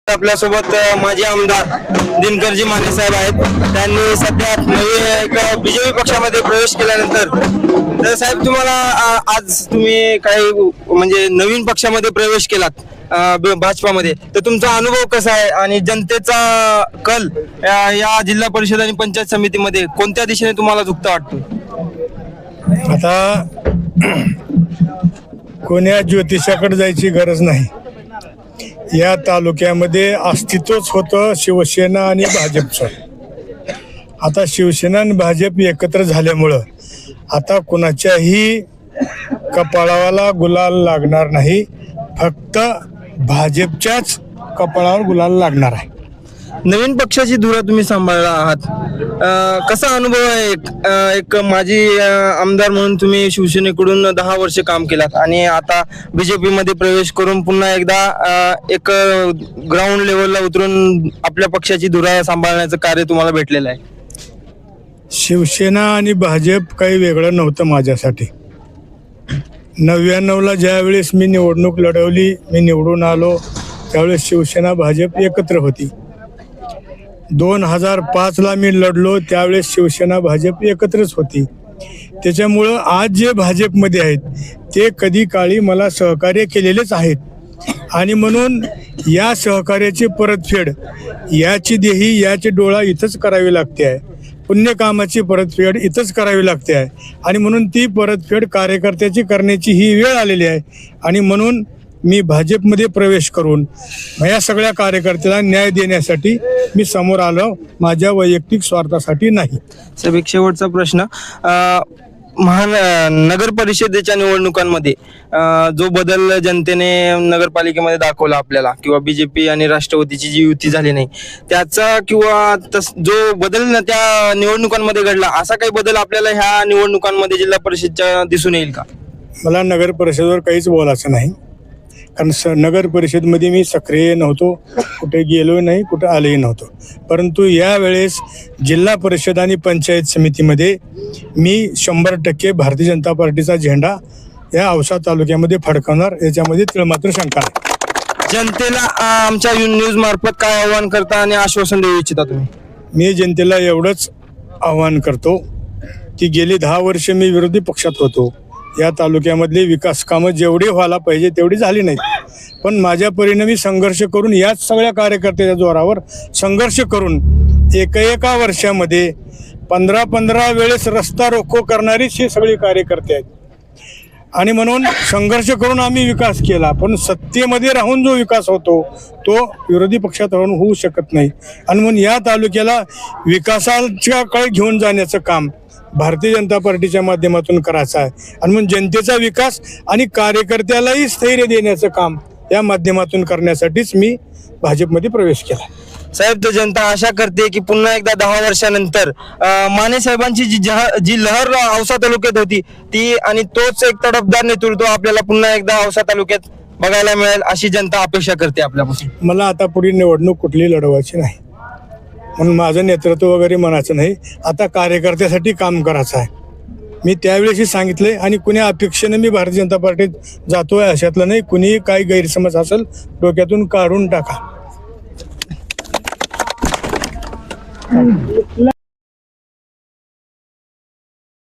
आपल्यासोबत माजी आमदार दिनकरजी माने साहेब आहेत. त्यांनी सध्या एक बीजेपी पक्षामध्ये प्रवेश केल्यानंतर तर साहेब तुम्हाला आज तुम्ही काही म्हणजे नवीन पक्षामध्ये प्रवेश केलात भाजपामध्ये, तर तुमचा अनुभव कसा आहे आणि जनतेचा कल या जिल्हा परिषद आणि पंचायत समितीमध्ये कोणत्या दिशेने तुम्हाला झुकता वाटतो? आता कोण्या ज्योतिषाकडे जायची गरज नाही. या तालुक्यामध्ये अस्तित्वच होतं शिवसेना आणि भाजपचं. आता शिवसेना आणि भाजप एकत्र झाल्यामुळं आता कुणाच्याही कपाळाला गुलाल लागणार नाही, फक्त भाजपच्याच कपाळावर गुलाल लागणार आहे. नवीन पक्षाची धुरा तुम्ही सांभाळला आहात, कसा अनुभव आहे? एक माजी आमदार म्हणून तुम्ही शिवसेनेकडून 10 वर्ष काम केलात आणि आता बीजेपी मध्ये प्रवेश करून पुन्हा एकदा एक ग्राउंड लेवलला उतरून आपल्या पक्षाची धुरा सांभाळण्याचं कार्य तुम्हाला भेटलेलं आहे. शिवसेना आणि भाजप काही वेगळं नव्हतं माझ्यासाठी. 99ला ज्या वेळेस मी निवडणूक लढवली, मी निवडून आलो, त्यावेळेस शिवसेना भाजप एकत्र होती. 2005ला मी लढलो, त्यावेळेस शिवसेना भाजप एकत्रच होती. त्याच्यामुळं आज जे भाजपमध्ये आहेत ते कधी काळी मला सहकार्य केलेलेच आहेत आणि म्हणून या सहकार्याची परतफेड, याची देही याची डोळा इथंच करावी लागते आहे. पुण्यकामाची परतफेड इथंच करावी लागते आहे आणि म्हणून ती परतफेड कार्यकर्त्याची करण्याची ही वेळ आलेली आहे आणि म्हणून मी भाजपमध्ये प्रवेश करून या सगळ्या कार्यकर्त्याला न्याय देण्यासाठी मी समोर आलो, माझ्या वैयक्तिक स्वार्थासाठी नाही. साहेब, एक शेवटचा प्रश्न, नगर परिषदेच्या निवडणुकांमध्ये जो बदल जनतेने नगरपालिकेमध्ये दाखवला आपल्याला, किंवा बीजेपी आणि राष्ट्रवादीची जी युती झाली नाही त्याचा, किंवा जो बदल त्या निवडणुकांमध्ये घडला, असा काही बदल आपल्याला ह्या निवडणुकांमध्ये जिल्हा परिषदच्या दिसून येईल का? मला नगर परिषदेवर काहीच बोलायचं नाही, कारण नगर परिषदमध्ये मी सक्रिय नव्हतो, कुठे गेलो नाही, कुठे आलोही नव्हतो. परंतु यावेळेस जिल्हा परिषद आणि पंचायत समितीमध्ये मी 100% भारतीय जनता पार्टीचा झेंडा या औसा तालुक्यामध्ये फडकवणार, याच्यामध्ये तिळमात्र शंका आहे. जनतेला आमच्या न्यूज मार्फत काय आव्हान करता आणि आश्वासन देऊ इच्छिता तुम्ही? मी जनतेला एवढंच आव्हान करतो की गेली 10 वर्ष मी विरोधी पक्षात होतो. या तालुक्यामधली विकास कामं जेवढी व्हायला पाहिजे तेवढी झाली नाहीत, पण माझ्या परीने संघर्ष करून, याच सगळ्या कार्यकर्त्याच्या जोरावर संघर्ष करून एका वर्षामध्ये 15 वेळेस रस्ता रोको करणारीच ही सगळी कार्यकर्ते आहेत आणि म्हणून संघर्ष करून आम्ही विकास केला. पण सत्तेमध्ये राहून जो विकास होतो तो विरोधी पक्षात राहून होऊ शकत नाही आणि म्हणून या तालुक्याला विकासाच्याकडे घेऊन जाण्याचं काम भारतीय जनता पार्टीच्या माध्यमातून करायचं आहे आणि म्हणून जनतेचा विकास आणि कार्यकर्त्यालाही स्थैर्य देण्याचं काम या माध्यमातून करण्यासाठीच मी भाजपमध्ये प्रवेश केला. साहेब, तर जनता आशा करते की पुन्हा एकदा 10 वर्षानंतर माने साहेबांची जी लहर औसा तालुक्यात होती ती, आणि तोच एक तडफदार नेतृत्व आपल्याला पुन्हा एकदा औसा तालुक्यात बघायला मिळेल अशी जनता अपेक्षा करते आपल्यापासून. मला आता पुढील निवडणूक कुठली लढवायची नाही, म्हणून माझं नेतृत्व वगैरे म्हणायचं नाही, आता कार्यकर्त्यासाठी काम करायचं आहे. मी त्यावेळेसही सांगितलंय आणि कुणी अपेक्षेने मी भारतीय जनता पार्टीत जातोय अशातलं नाही. कुणी काही गैरसमज असेल डोक्यातून काढून टाका.